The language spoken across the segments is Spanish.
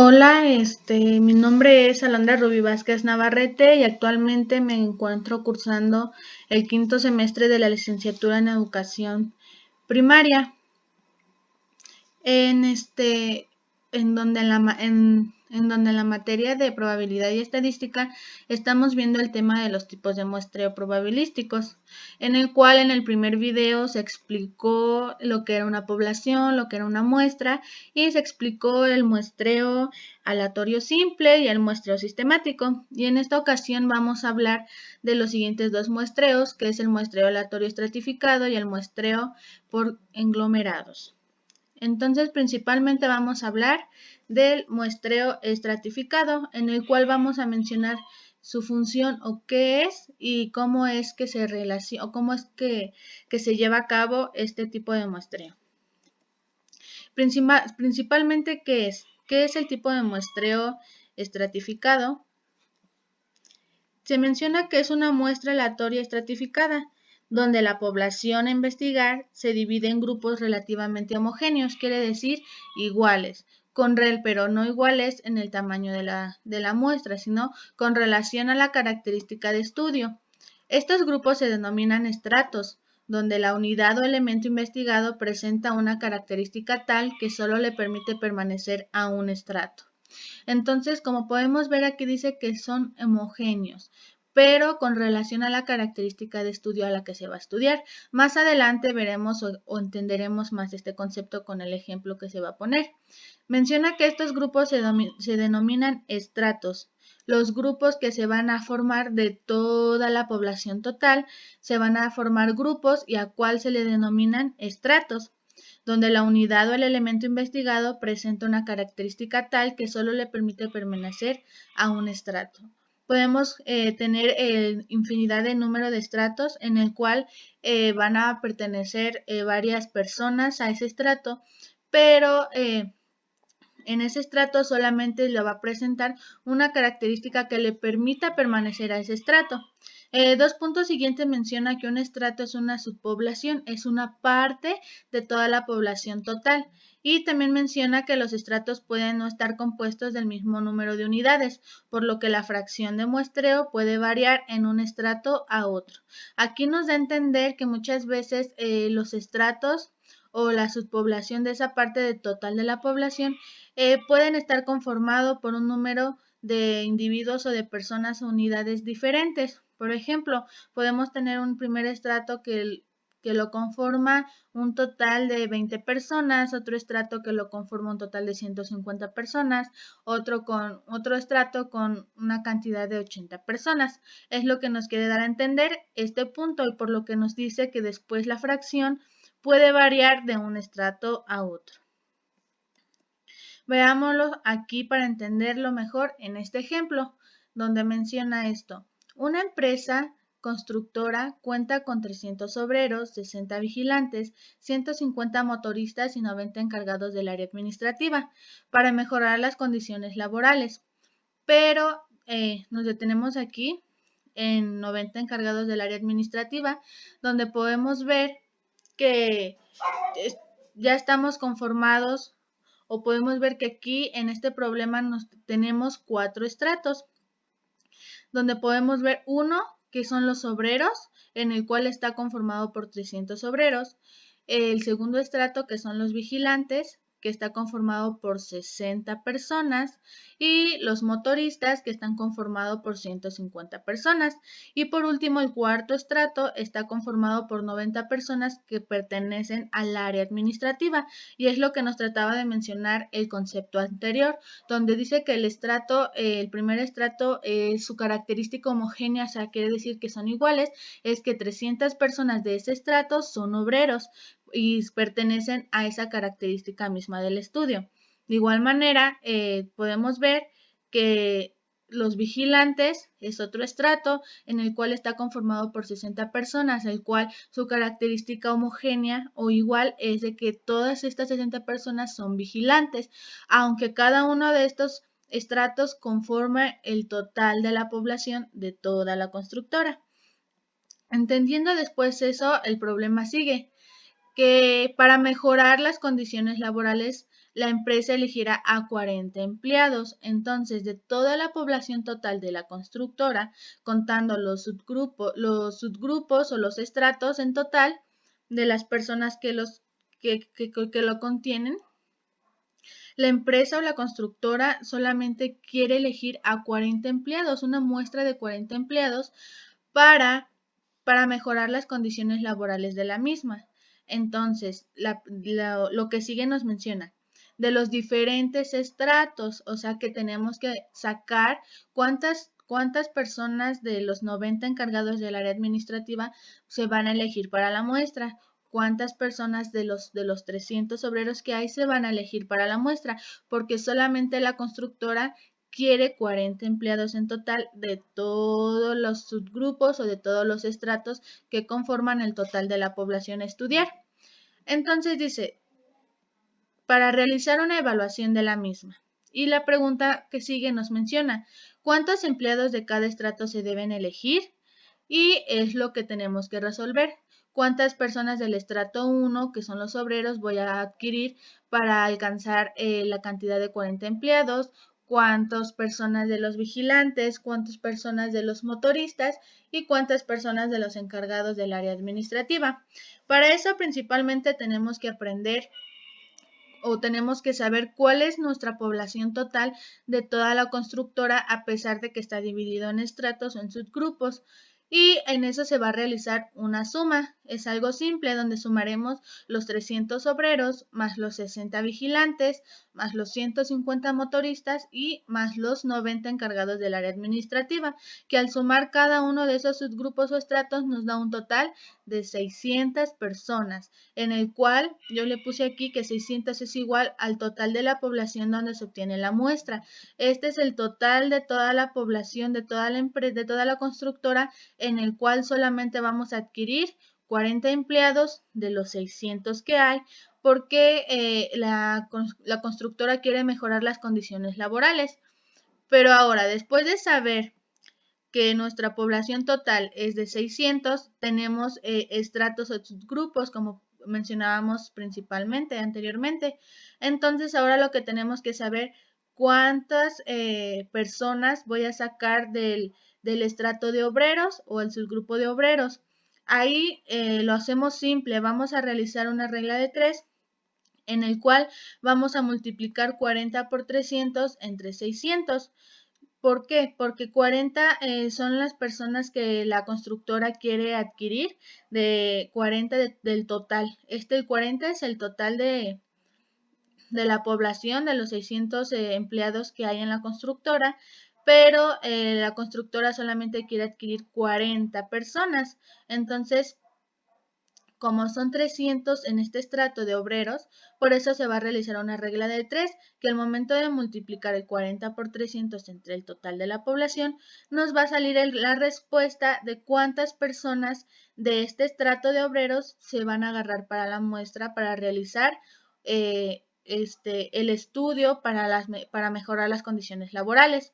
Hola, mi nombre es Alondra Rubí Vázquez Navarrete y actualmente me encuentro cursando el quinto semestre de la licenciatura en Educación Primaria, en en donde en donde en la materia de probabilidad y estadística estamos viendo el tema de los tipos de muestreo probabilísticos, en el cual en el primer video se explicó lo que era una población, lo que era una muestra y se explicó el muestreo aleatorio simple y el muestreo sistemático. Y en esta ocasión vamos a hablar de los siguientes dos muestreos, que es el muestreo aleatorio estratificado y el muestreo por englomerados. Entonces, principalmente vamos a hablar del muestreo estratificado, en el cual vamos a mencionar su función o qué es y cómo es que se relaciona o cómo es que se lleva a cabo este tipo de muestreo. Principalmente, ¿qué es? ¿Qué es el tipo de muestreo estratificado? Se menciona que es una muestra aleatoria estratificada, donde la población a investigar se divide en grupos relativamente homogéneos, quiere decir iguales, pero no iguales en el tamaño de la muestra, sino con relación a la característica de estudio. Estos grupos se denominan estratos, donde la unidad o elemento investigado presenta una característica tal que solo le permite permanecer a un estrato. Entonces, como podemos ver aquí dice que son homogéneos, pero con relación a la característica de estudio a la que se va a estudiar. Más adelante veremos o entenderemos más este concepto con el ejemplo que se va a poner. Menciona que estos grupos se denominan estratos. Los grupos que se van a formar de toda la población total se van a formar grupos y a cuál se le denominan estratos, donde la unidad o el elemento investigado presenta una característica tal que solo le permite permanecer a un estrato. Podemos tener infinidad de número de estratos en el cual van a pertenecer varias personas a ese estrato, pero en ese estrato solamente le va a presentar una característica que le permita permanecer a ese estrato. Dos puntos siguientes menciona que un estrato es una subpoblación, es una parte de toda la población total. Y también menciona que los estratos pueden no estar compuestos del mismo número de unidades, por lo que la fracción de muestreo puede variar en un estrato a otro. Aquí nos da a entender que muchas veces los estratos o la subpoblación de esa parte del total de la población pueden estar conformados por un número de individuos o de personas o unidades diferentes. Por ejemplo, podemos tener un primer estrato que lo conforma un total de 20 personas, otro estrato que lo conforma un total de 150 personas, otro estrato con una cantidad de 80 personas. Es lo que nos quiere dar a entender este punto y por lo que nos dice que después la fracción puede variar de un estrato a otro. Veámoslo aquí para entenderlo mejor en este ejemplo, donde menciona esto. Una empresa constructora cuenta con 300 obreros, 60 vigilantes, 150 motoristas y 90 encargados del área administrativa para mejorar las condiciones laborales. Pero nos detenemos aquí en 90 encargados del área administrativa, donde podemos ver que ya estamos conformados o podemos ver que aquí en este problema tenemos 4 estratos, donde podemos ver uno que son los obreros, en el cual está conformado por 300 obreros, el segundo estrato que son los vigilantes, que está conformado por 60 personas, y los motoristas, que están conformados por 150 personas. Y por último, el cuarto estrato está conformado por 90 personas que pertenecen al área administrativa, y es lo que nos trataba de mencionar el concepto anterior, donde dice que el primer estrato, su característica homogénea, o sea, quiere decir que son iguales, es que 300 personas de ese estrato son obreros y pertenecen a esa característica misma del estudio. De igual manera, podemos ver que los vigilantes es otro estrato en el cual está conformado por 60 personas, el cual su característica homogénea o igual es de que todas estas 60 personas son vigilantes, aunque cada uno de estos estratos conforma el total de la población de toda la constructora. Entendiendo después eso, el problema sigue, que para mejorar las condiciones laborales, la empresa elegirá a 40 empleados. Entonces, de toda la población total de la constructora, contando los subgrupos o los estratos en total de las personas que lo contienen, la empresa o la constructora solamente quiere elegir a 40 empleados, una muestra de 40 empleados para mejorar las condiciones laborales de la misma. Entonces, lo que sigue nos menciona de los diferentes estratos, o sea que tenemos que sacar cuántas personas de los 90 encargados del área administrativa se van a elegir para la muestra, cuántas personas de los 300 obreros que hay se van a elegir para la muestra, porque solamente la constructora quiere 40 empleados en total de todos los subgrupos o de todos los estratos que conforman el total de la población a estudiar. Entonces dice, para realizar una evaluación de la misma. Y la pregunta que sigue nos menciona, ¿cuántos empleados de cada estrato se deben elegir? Y es lo que tenemos que resolver. ¿Cuántas personas del estrato 1, que son los obreros, voy a adquirir para alcanzar la cantidad de 40 empleados? ¿Cuántas personas de los vigilantes? ¿Cuántas personas de los motoristas? ¿Y cuántas personas de los encargados del área administrativa? Para eso principalmente tenemos que aprender o tenemos que saber cuál es nuestra población total de toda la constructora a pesar de que está dividido en estratos o en subgrupos. Y en eso se va a realizar una suma. Es algo simple donde sumaremos los 300 obreros más los 60 vigilantes más los 150 motoristas y más los 90 encargados del área administrativa, que al sumar cada uno de esos subgrupos o estratos nos da un total de 600 personas, en el cual yo le puse aquí que 600 es igual al total de la población donde se obtiene la muestra. Este es el total de toda la población de toda la empresa, de toda la constructora, en el cual solamente vamos a adquirir 40 empleados de los 600 que hay, porque la constructora quiere mejorar las condiciones laborales. Pero ahora, después de saber que nuestra población total es de 600, tenemos estratos o subgrupos, como mencionábamos principalmente anteriormente. Entonces, ahora lo que tenemos que saber, cuántas personas voy a sacar del estrato de obreros o el subgrupo de obreros. Ahí lo hacemos simple, vamos a realizar una regla de 3 en el cual vamos a multiplicar 40 por 300 entre 600. ¿Por qué? Porque 40 son las personas que la constructora quiere adquirir de 40 del total. El 40 es el total de la población de los 600 empleados que hay en la constructora, pero la constructora solamente quiere adquirir 40 personas. Entonces, como son 300 en este estrato de obreros, por eso se va a realizar una regla de 3, que al momento de multiplicar el 40 por 300 entre el total de la población, nos va a salir la respuesta de cuántas personas de este estrato de obreros se van a agarrar para la muestra para realizar el estudio para mejorar las condiciones laborales,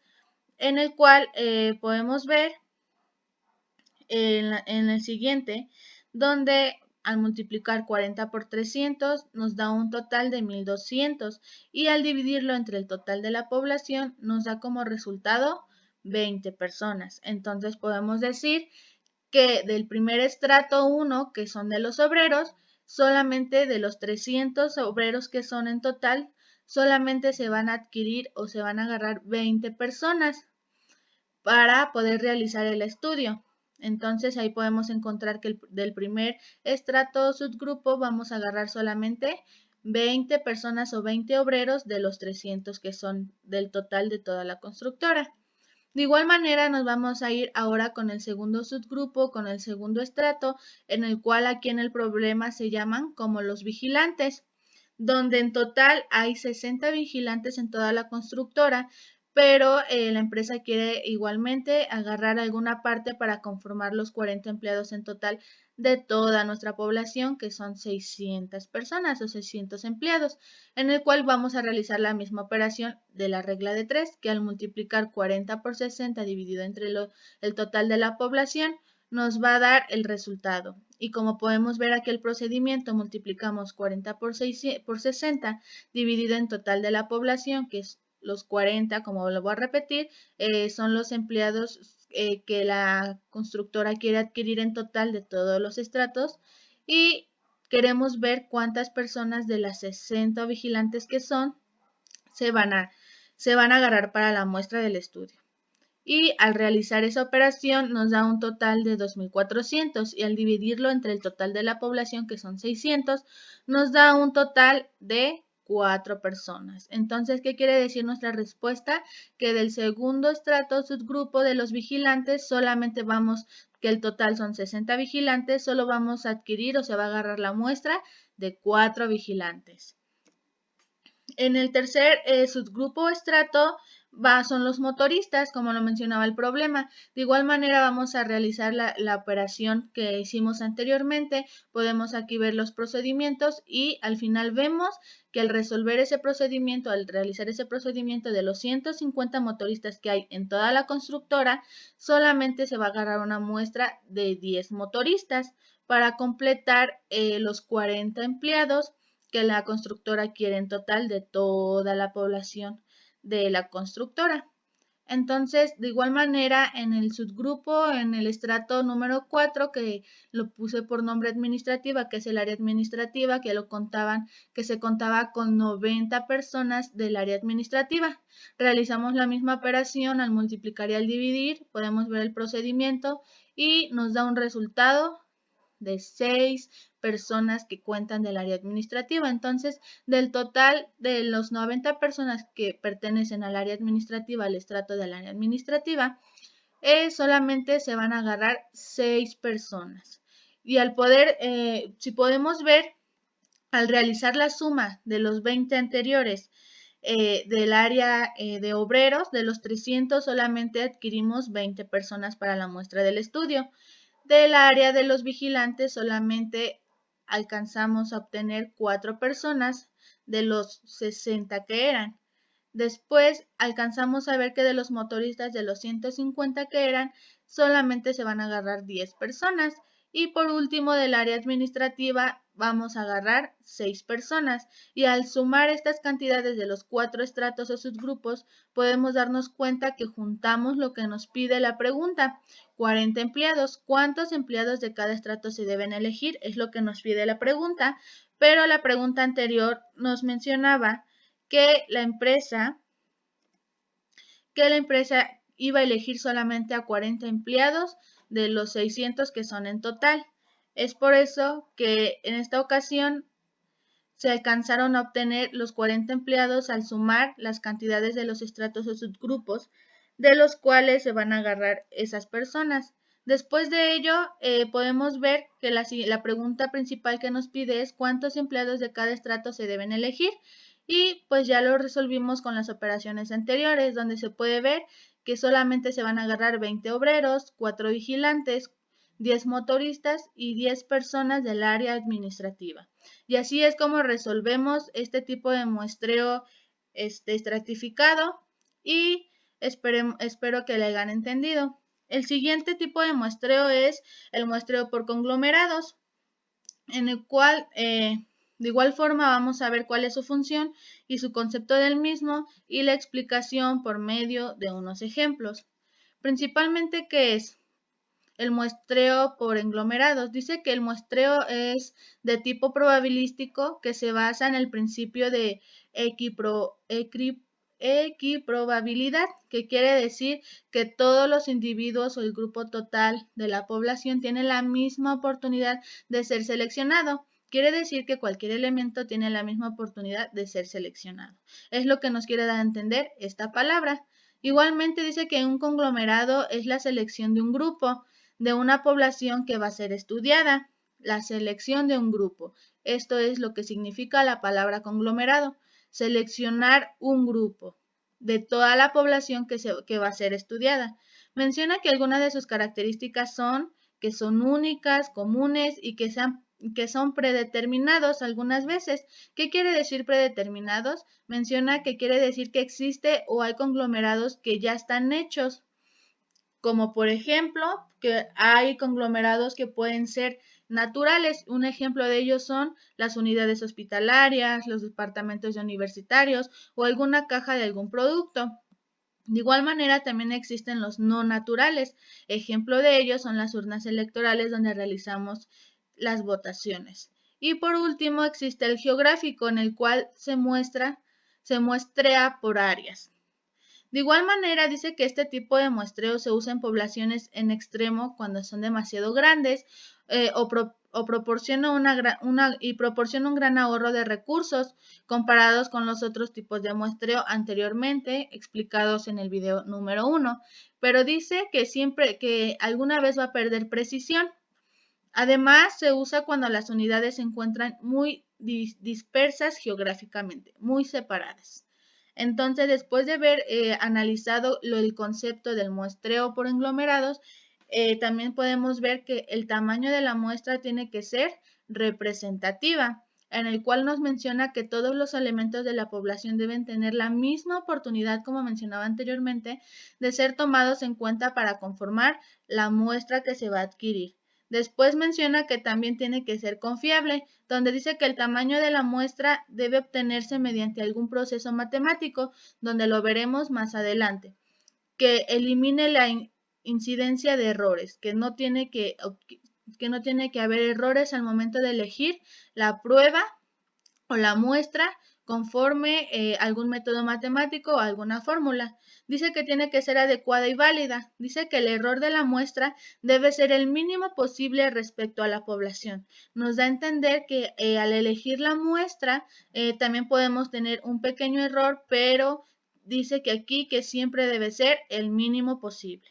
en el cual podemos ver en el siguiente, donde al multiplicar 40 por 300 nos da un total de 1200 y al dividirlo entre el total de la población nos da como resultado 20 personas. Entonces podemos decir que del primer estrato 1, que son de los obreros, solamente de los 300 obreros que son en total, solamente se van a adquirir o se van a agarrar 20 personas para poder realizar el estudio. Entonces ahí podemos encontrar que del primer estrato o subgrupo vamos a agarrar solamente 20 personas o 20 obreros de los 300 que son del total de toda la constructora. De igual manera nos vamos a ir ahora con el segundo subgrupo, con el segundo estrato, en el cual aquí en el problema se llaman como los vigilantes, donde en total hay 60 vigilantes en toda la constructora, pero la empresa quiere igualmente agarrar alguna parte para conformar los 40 empleados en total de toda nuestra población, que son 600 personas o 600 empleados, en el cual vamos a realizar la misma operación de la regla de 3, que al multiplicar 40 por 60 dividido entre el total de la población, nos va a dar el resultado. Y como podemos ver aquí el procedimiento, multiplicamos 40 por 60 dividido en total de la población, que es los 40, como lo voy a repetir, son los empleados que la constructora quiere adquirir en total de todos los estratos, y queremos ver cuántas personas de las 60 vigilantes que son se van a agarrar para la muestra del estudio. Y al realizar esa operación nos da un total de 2.400, y al dividirlo entre el total de la población, que son 600, nos da un total de 4 personas. Entonces, ¿qué quiere decir nuestra respuesta? Que del segundo estrato subgrupo de los vigilantes solamente que el total son 60 vigilantes, solo vamos a adquirir o se va a agarrar la muestra de 4 vigilantes. En el tercer subgrupo o estrato son los motoristas, como lo mencionaba el problema. De igual manera vamos a realizar la operación que hicimos anteriormente. Podemos aquí ver los procedimientos y al final vemos que al resolver ese procedimiento, al realizar ese procedimiento de los 150 motoristas que hay en toda la constructora, solamente se va a agarrar una muestra de 10 motoristas para completar los 40 empleados que la constructora quiere en total de toda la población de la constructora. Entonces, de igual manera, en el subgrupo, en el estrato número 4, que lo puse por nombre administrativa, que es el área administrativa, que se contaba con 90 personas del área administrativa. Realizamos la misma operación al multiplicar y al dividir, podemos ver el procedimiento y nos da un resultado de 6 personas que cuentan del área administrativa. Entonces, del total de los 90 personas que pertenecen al área administrativa, al estrato del área administrativa, solamente se van a agarrar 6 personas. Y al poder, si podemos ver, al realizar la suma de los 20 anteriores del área de obreros, de los 300 solamente adquirimos 20 personas para la muestra del estudio. Del área de los vigilantes solamente alcanzamos a obtener 4 personas de los 60 que eran. Después alcanzamos a ver que de los motoristas, de los 150 que eran, solamente se van a agarrar 10 personas. Y por último, del área administrativa vamos a agarrar 6 personas. Y al sumar estas cantidades de los 4 estratos o subgrupos, podemos darnos cuenta que juntamos lo que nos pide la pregunta. 40 empleados. ¿Cuántos empleados de cada estrato se deben elegir? Es lo que nos pide la pregunta. Pero la pregunta anterior nos mencionaba que la empresa iba a elegir solamente a 40 empleados de los 600 que son en total. Es por eso que en esta ocasión se alcanzaron a obtener los 40 empleados al sumar las cantidades de los estratos o subgrupos de los cuales se van a agarrar esas personas. Después de ello, podemos ver que la pregunta principal que nos pide es cuántos empleados de cada estrato se deben elegir, y pues ya lo resolvimos con las operaciones anteriores, donde se puede ver que solamente se van a agarrar 20 obreros, 4 vigilantes, 10 motoristas y 10 personas del área administrativa. Y así es como resolvemos este tipo de muestreo estratificado, y espero que lo hayan entendido. El siguiente tipo de muestreo es el muestreo por conglomerados, en el cual de igual forma vamos a ver cuál es su función y su concepto del mismo y la explicación por medio de unos ejemplos. Principalmente, ¿qué es el muestreo por conglomerados? Dice que el muestreo es de tipo probabilístico que se basa en el principio de equiprobabilidad, que quiere decir que todos los individuos o el grupo total de la población tienen la misma oportunidad de ser seleccionado. Quiere decir que cualquier elemento tiene la misma oportunidad de ser seleccionado. Es lo que nos quiere dar a entender esta palabra. Igualmente dice que un conglomerado es la selección de un grupo, de una población que va a ser estudiada. La selección de un grupo. Esto es lo que significa la palabra conglomerado. Seleccionar un grupo de toda la población que va a ser estudiada. Menciona que algunas de sus características son que son únicas, comunes y que son predeterminados algunas veces. ¿Qué quiere decir predeterminados? Menciona que quiere decir que existe o hay conglomerados que ya están hechos, como por ejemplo que hay conglomerados que pueden ser naturales. Un ejemplo de ellos son las unidades hospitalarias, los departamentos universitarios o alguna caja de algún producto. De igual manera, también existen los no naturales. Ejemplo de ellos son las urnas electorales donde realizamos las votaciones. Y por último, existe el geográfico, en el cual se muestrea por áreas. De igual manera, dice que este tipo de muestreo se usa en poblaciones en extremo cuando son demasiado grandes o proporciona proporciona un gran ahorro de recursos comparados con los otros tipos de muestreo anteriormente explicados en el video número 1, pero dice que siempre que alguna vez va a perder precisión. Además, se usa cuando las unidades se encuentran muy dispersas geográficamente, muy separadas. Entonces, después de haber analizado el concepto del muestreo por conglomerados, también podemos ver que el tamaño de la muestra tiene que ser representativa, en el cual nos menciona que todos los elementos de la población deben tener la misma oportunidad, como mencionaba anteriormente, de ser tomados en cuenta para conformar la muestra que se va a adquirir. Después menciona que también tiene que ser confiable, donde dice que el tamaño de la muestra debe obtenerse mediante algún proceso matemático, donde lo veremos más adelante, que elimine la incidencia de errores, que no tiene que haber errores al momento de elegir la prueba o la muestra conforme algún método matemático o alguna fórmula. Dice que tiene que ser adecuada y válida. Dice que el error de la muestra debe ser el mínimo posible respecto a la población. Nos da a entender que al elegir la muestra también podemos tener un pequeño error, pero dice que aquí que siempre debe ser el mínimo posible.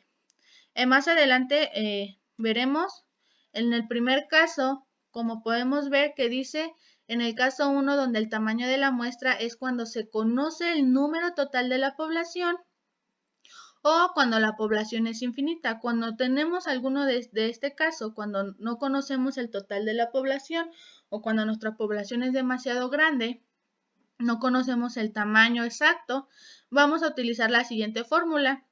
Más adelante veremos en el primer caso, como podemos ver que dice en el caso 1 donde el tamaño de la muestra es cuando se conoce el número total de la población o cuando la población es infinita. Cuando tenemos alguno de este caso, cuando no conocemos el total de la población o cuando nuestra población es demasiado grande, no conocemos el tamaño exacto, vamos a utilizar la siguiente fórmula,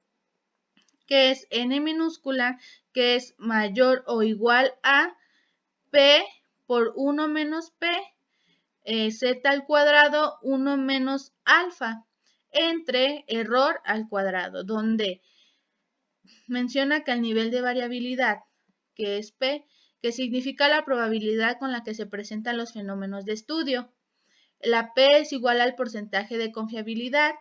que es n minúscula, que es mayor o igual a p por 1 menos p, z al cuadrado 1 menos alfa, entre error al cuadrado, donde menciona que el nivel de variabilidad, que es p, que significa la probabilidad con la que se presentan los fenómenos de estudio. La p es igual al porcentaje de confiabilidad,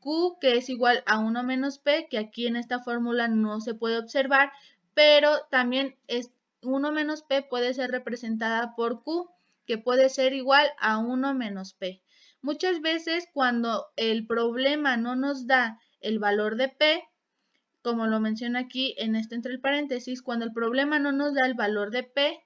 Q, que es igual a 1 menos P, que aquí en esta fórmula no se puede observar, pero también 1 menos P puede ser representada por Q, que puede ser igual a 1 menos P. Muchas veces cuando el problema no nos da el valor de P, como lo menciona aquí en entre paréntesis, cuando el problema no nos da el valor de P,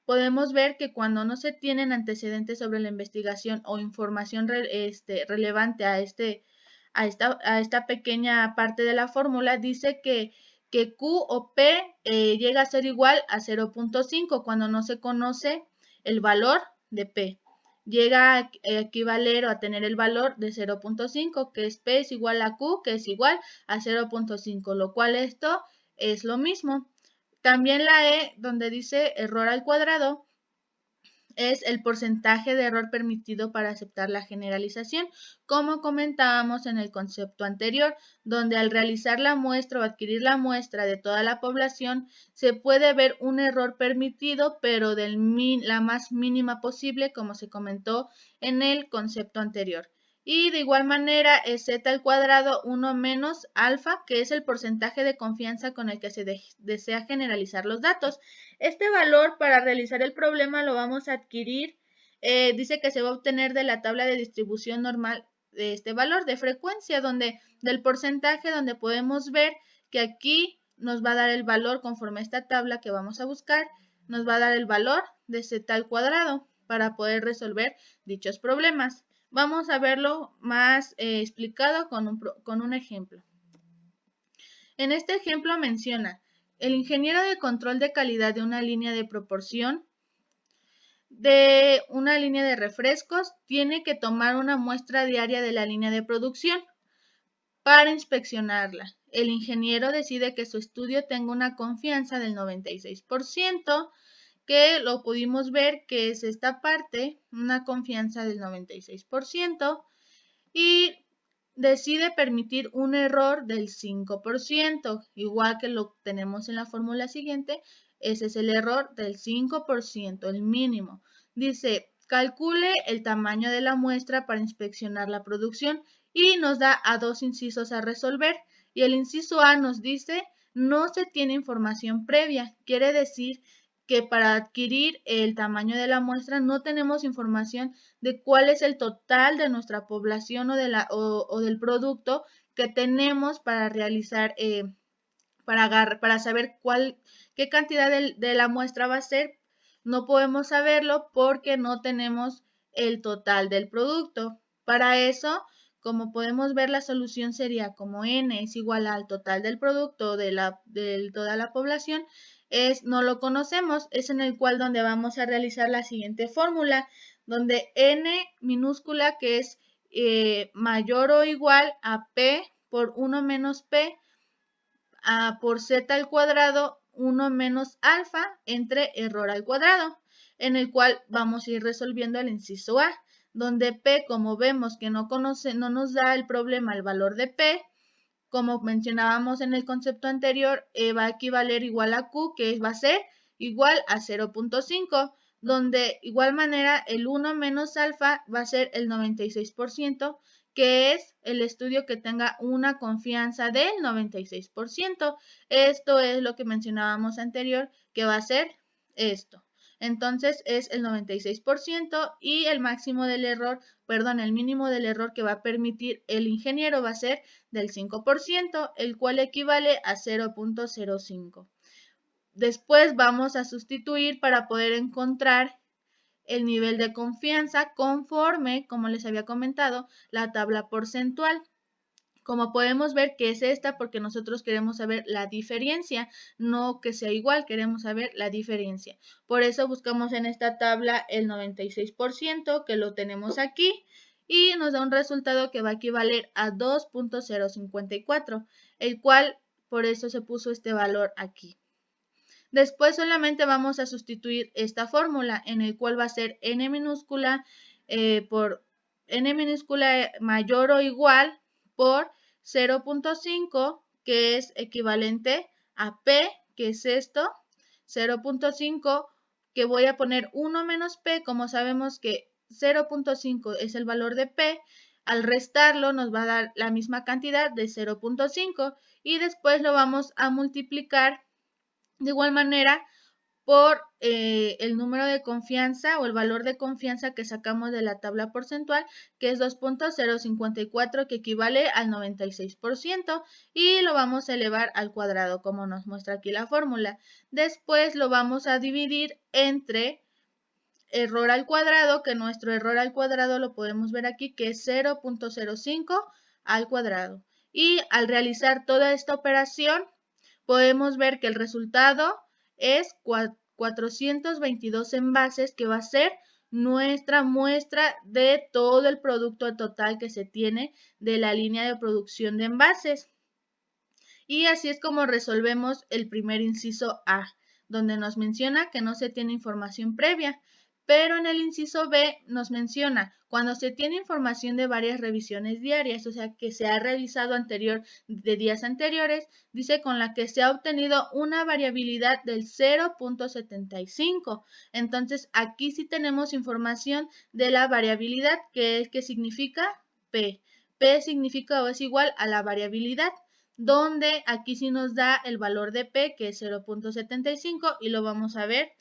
podemos ver que cuando no se tienen antecedentes sobre la investigación o información relevante a esta pequeña parte de la fórmula, dice que Q o P llega a ser igual a 0.5 cuando no se conoce el valor de P. Llega a equivaler o a tener el valor de 0.5, que es P es igual a Q, que es igual a 0.5, lo cual esto es lo mismo. También la E, donde dice error al cuadrado, es el porcentaje de error permitido para aceptar la generalización, como comentábamos en el concepto anterior, donde al realizar la muestra o adquirir la muestra de toda la población, se puede ver un error permitido, pero de la más mínima posible, como se comentó en el concepto anterior. Y de igual manera es z al cuadrado 1 menos alfa, que es el porcentaje de confianza con el que se desea generalizar los datos. Este valor para realizar el problema lo vamos a adquirir, dice que se va a obtener de la tabla de distribución normal de este valor de frecuencia, del porcentaje, donde podemos ver que aquí nos va a dar el valor conforme a esta tabla que vamos a buscar, nos va a dar el valor de z al cuadrado para poder resolver dichos problemas. Vamos a verlo más explicado con un ejemplo. En este ejemplo menciona, el ingeniero de control de calidad de una línea de proporción de una línea de refrescos tiene que tomar una muestra diaria de la línea de producción para inspeccionarla. El ingeniero decide que su estudio tenga una confianza del 96%, que lo pudimos ver que es esta parte, una confianza del 96%, y decide permitir un error del 5%, igual que lo tenemos en la fórmula siguiente. Ese es el error del 5%, el mínimo. Dice, calcule el tamaño de la muestra para inspeccionar la producción y nos da a dos incisos a resolver. Y el inciso A nos dice, no se tiene información previa. Quiere decir que para adquirir el tamaño de la muestra no tenemos información de cuál es el total de nuestra población o del producto que tenemos para realizar, para saber qué cantidad de la muestra va a ser. No podemos saberlo porque no tenemos el total del producto. Para eso, como podemos ver, la solución sería como n es igual al total del producto de toda la población, no lo conocemos, es en el cual donde vamos a realizar la siguiente fórmula, donde n minúscula, que es mayor o igual a p por 1 menos p por z al cuadrado 1 menos alfa entre error al cuadrado, en el cual vamos a ir resolviendo el inciso A, donde p, como vemos que no nos da el problema el valor de p, como mencionábamos en el concepto anterior, va a equivaler igual a Q, que va a ser igual a 0.5, donde igual manera el 1 menos alfa va a ser el 96%, que es el estudio que tenga una confianza del 96%. Esto es lo que mencionábamos anterior, que va a ser esto. Entonces es el 96% y el máximo del error, perdón, el mínimo del error que va a permitir el ingeniero va a ser del 5%, el cual equivale a 0.05. Después vamos a sustituir para poder encontrar el nivel de confianza conforme, como les había comentado, la tabla porcentual. Como podemos ver que es esta porque nosotros queremos saber la diferencia, no que sea igual, queremos saber la diferencia. Por eso buscamos en esta tabla el 96%, que lo tenemos aquí, y nos da un resultado que va a equivaler a 2.054, el cual por eso se puso este valor aquí. Después solamente vamos a sustituir esta fórmula, en el cual va a ser n minúscula por n minúscula mayor o igual por 0.5, que es equivalente a P, que es esto, 0.5, que voy a poner 1 menos P, como sabemos que 0.5 es el valor de P, al restarlo nos va a dar la misma cantidad de 0.5 y después lo vamos a multiplicar de igual manera por el número de confianza o el valor de confianza que sacamos de la tabla porcentual, que es 2.054, que equivale al 96%, y lo vamos a elevar al cuadrado, como nos muestra aquí la fórmula. Después lo vamos a dividir entre error al cuadrado, que nuestro error al cuadrado lo podemos ver aquí, que es 0.05 al cuadrado. Y al realizar toda esta operación, podemos ver que el resultado es 422 envases, que va a ser nuestra muestra de todo el producto total que se tiene de la línea de producción de envases. Y así es como resolvemos el primer inciso A, donde nos menciona que no se tiene información previa. Pero en el inciso B nos menciona cuando se tiene información de varias revisiones diarias, o sea que se ha revisado de días anteriores, dice con la que se ha obtenido una variabilidad del 0.75. Entonces aquí sí tenemos información de la variabilidad, que significa P. P significa o es igual a la variabilidad, donde aquí sí nos da el valor de P, que es 0.75, y lo vamos a ver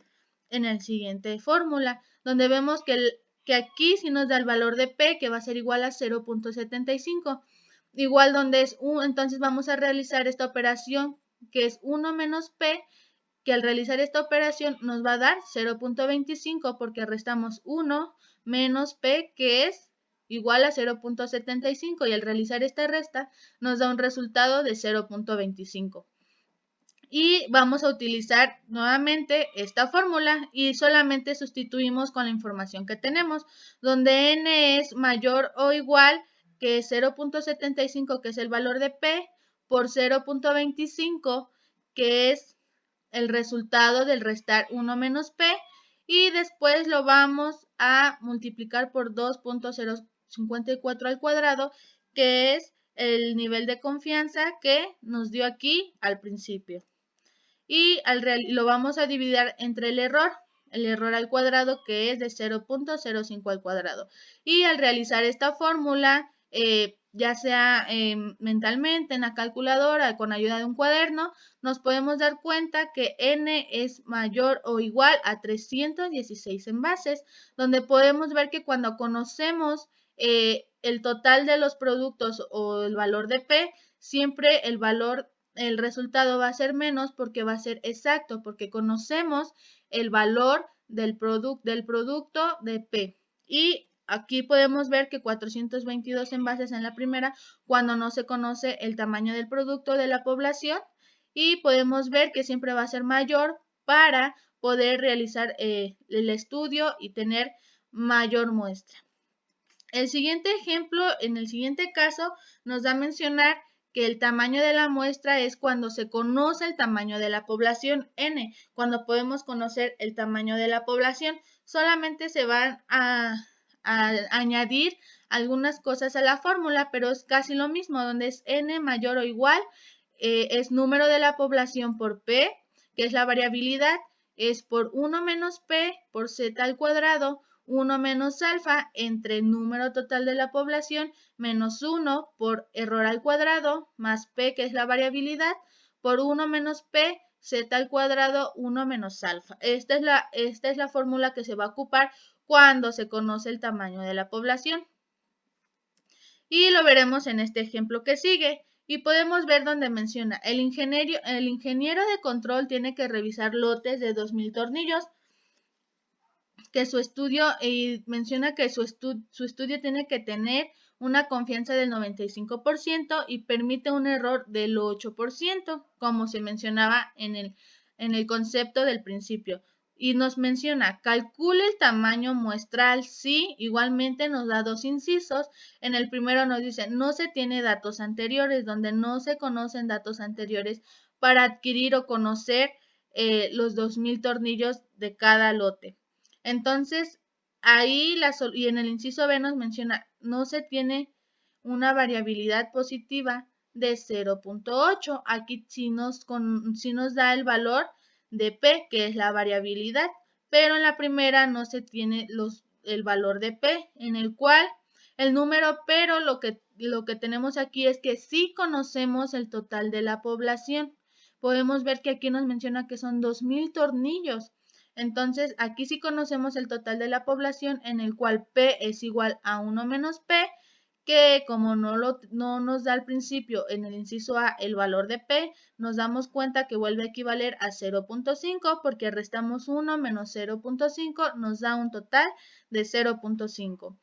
en el siguiente fórmula, donde vemos que aquí sí nos da el valor de P, que va a ser igual a 0.75. Igual donde es 1, entonces vamos a realizar esta operación, que es 1 menos P, que al realizar esta operación nos va a dar 0.25, porque restamos 1 menos P, que es igual a 0.75, y al realizar esta resta nos da un resultado de 0.25. Y vamos a utilizar nuevamente esta fórmula y solamente sustituimos con la información que tenemos, donde n es mayor o igual que es 0.75, que es el valor de P, por 0.25, que es el resultado del restar 1 menos P, y después lo vamos a multiplicar por 2.054 al cuadrado, que es el nivel de confianza que nos dio aquí al principio. Y lo vamos a dividir entre el error al cuadrado, que es de 0.05 al cuadrado. Y al realizar esta fórmula, ya sea mentalmente en la calculadora con ayuda de un cuaderno, nos podemos dar cuenta que n es mayor o igual a 316 envases, donde podemos ver que cuando conocemos el total de los productos o el valor de P, siempre el resultado va a ser menos porque va a ser exacto, porque conocemos el valor del producto de P. Y aquí podemos ver que 422 envases en la primera, cuando no se conoce el tamaño del producto de la población, y podemos ver que siempre va a ser mayor para poder realizar el estudio y tener mayor muestra. El siguiente ejemplo, en el siguiente caso, nos da a mencionar que el tamaño de la muestra es cuando se conoce el tamaño de la población n. Cuando podemos conocer el tamaño de la población, solamente se van a añadir algunas cosas a la fórmula, pero es casi lo mismo, donde es n mayor o igual, es número de la población por p, que es la variabilidad, es por 1 menos p por z al cuadrado, 1 menos alfa entre el número total de la población menos 1 por error al cuadrado más p, que es la variabilidad, por 1 menos p z al cuadrado 1 menos alfa. Esta es la fórmula que se va a ocupar cuando se conoce el tamaño de la población. Y lo veremos en este ejemplo que sigue. Y podemos ver donde menciona, el ingeniero de control tiene que revisar lotes de 2000 tornillos, que su estudio, y menciona que su estudio tiene que tener una confianza del 95% y permite un error del 8%, como se mencionaba en el concepto del principio. Y nos menciona, calcule el tamaño muestral si, igualmente nos da dos incisos. En el primero nos dice, no se tiene datos anteriores, donde no se conocen datos anteriores para adquirir o conocer los 2000 tornillos de cada lote. Entonces, ahí y en el inciso B nos menciona, no se tiene una variabilidad positiva de 0.8. Aquí sí nos da el valor de P, que es la variabilidad, pero en la primera no se tiene el valor de P, en el cual el número, pero lo que tenemos aquí es que sí conocemos el total de la población. Podemos ver que aquí nos menciona que son 2000 tornillos. Entonces, aquí sí conocemos el total de la población, en el cual P es igual a 1 menos P, que como no nos da al principio en el inciso A el valor de P, nos damos cuenta que vuelve a equivaler a 0.5, porque restamos 1 menos 0.5, nos da un total de 0.5.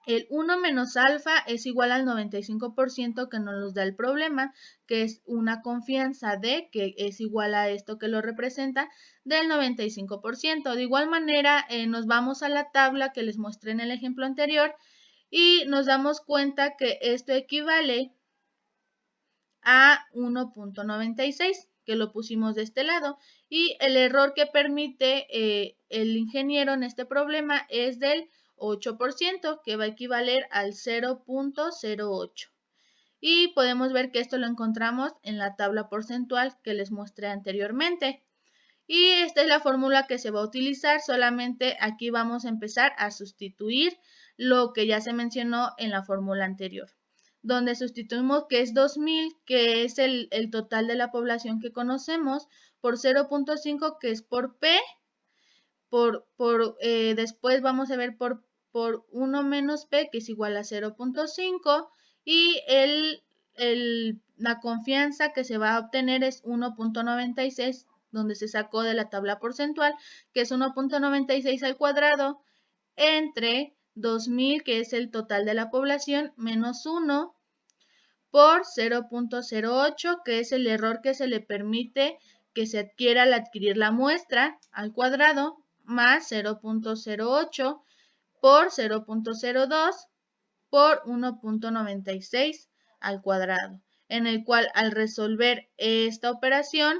El 1 menos alfa es igual al 95% que nos da el problema, que es una confianza de, que es igual a esto que lo representa, del 95%. De igual manera, nos vamos a la tabla que les mostré en el ejemplo anterior y nos damos cuenta que esto equivale a 1.96, que lo pusimos de este lado, y el error que permite el ingeniero en este problema es del 8%, que va a equivaler al 0.08. Y podemos ver que esto lo encontramos en la tabla porcentual que les mostré anteriormente. Y esta es la fórmula que se va a utilizar, solamente aquí vamos a empezar a sustituir lo que ya se mencionó en la fórmula anterior, donde sustituimos que es 2000, que es el total de la población que conocemos, por 0.5, que es por P, después vamos a ver por 1 menos P, que es igual a 0.5, y la confianza que se va a obtener es 1.96, donde se sacó de la tabla porcentual, que es 1.96 al cuadrado, entre 2000, que es el total de la población, menos 1, por 0.08, que es el error que se le permite que se adquiera al adquirir la muestra, al cuadrado, más 0.08 por 0.02, por 1.96 al cuadrado, en el cual al resolver esta operación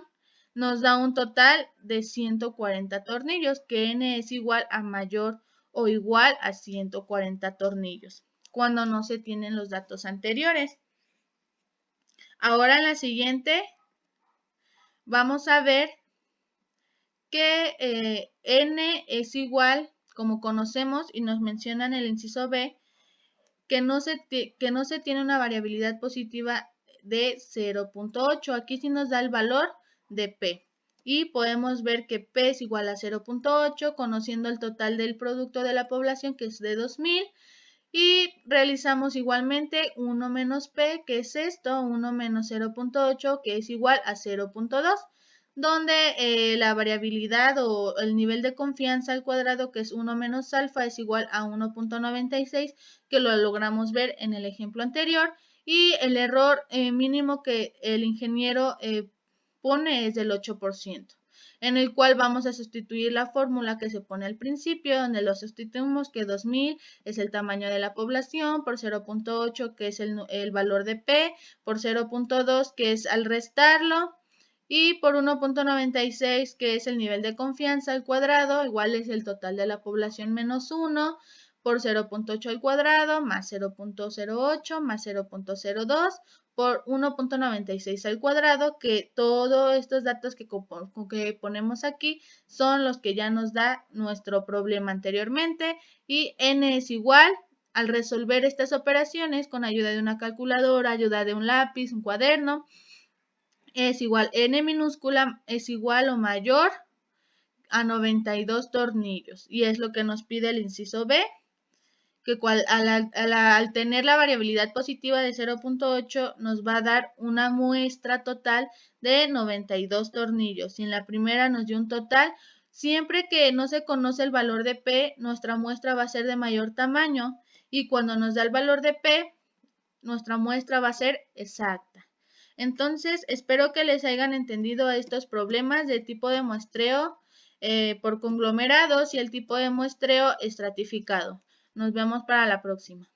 nos da un total de 140 tornillos, que n es igual a mayor o igual a 140 tornillos, cuando no se tienen los datos anteriores. Ahora en la siguiente vamos a ver que n es igual, como conocemos y nos menciona en el inciso B, que no se tiene una variabilidad positiva de 0.8. Aquí sí nos da el valor de P. Y podemos ver que P es igual a 0.8, conociendo el total del producto de la población, que es de 2000. Y realizamos igualmente 1 menos P, que es esto, 1 menos 0.8, que es igual a 0.2, donde la variabilidad o el nivel de confianza al cuadrado, que es 1 menos alfa, es igual a 1.96, que lo logramos ver en el ejemplo anterior, y el error mínimo que el ingeniero pone es del 8%, en el cual vamos a sustituir la fórmula que se pone al principio, donde lo sustituimos que 2000 es el tamaño de la población, por 0.8 que es el valor de P, por 0.2 que es al restarlo, y por 1.96 que es el nivel de confianza al cuadrado, igual es el total de la población menos 1, por 0.8 al cuadrado, más 0.08, más 0.02, por 1.96 al cuadrado, que todos estos datos que ponemos aquí son los que ya nos da nuestro problema anteriormente, y n es igual, al resolver estas operaciones con ayuda de una calculadora, ayuda de un lápiz, un cuaderno, es igual, n minúscula es igual o mayor a 92 tornillos, y es lo que nos pide el inciso B, que al tener la variabilidad positiva de 0.8 nos va a dar una muestra total de 92 tornillos. Si en la primera nos dio un total, siempre que no se conoce el valor de P, nuestra muestra va a ser de mayor tamaño, y cuando nos da el valor de P, nuestra muestra va a ser exacta. Entonces, espero que les hayan entendido estos problemas de tipo de muestreo por conglomerados y el tipo de muestreo estratificado. Nos vemos para la próxima.